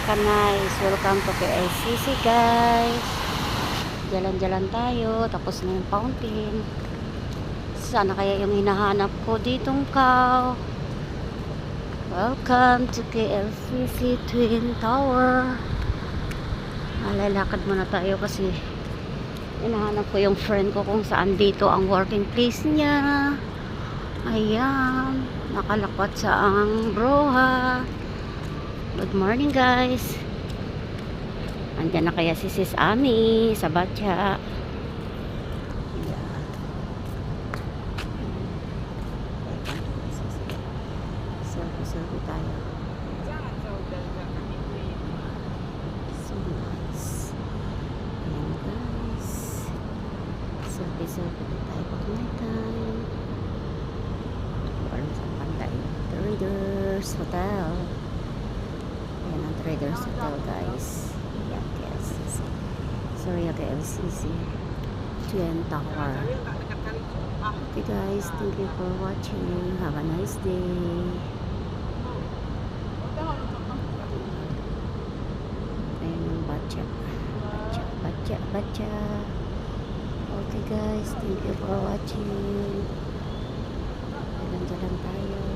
Kanais, welcome to KLCC guys. Jalan-jalan tayo, tapos na yung fountain. Sana kaya yung hinahanap ko ditong cow. Welcome to KLCC Twin Tower. Lalakad muna tayo kasi hinahanap ko yung friend ko kung saan dito ang working place niya. Ayan, nakalakwat sa ang broha. Good morning guys. Andyan na kaya si Sis Ami sa Batya. Selfie tayo. So nice. Ayan guys. Selfie tayo pag may time. Parang sa panday. Traders Hotel. Ayan ang Traders Hotel guys. Ayan KLCC. Sorry KLCC Twin Tower. Okay guys, thank you for watching. Have a nice day. Ayan yung Batya. Batya. Okay guys, thank you for watching. Jalan-jalan tayo.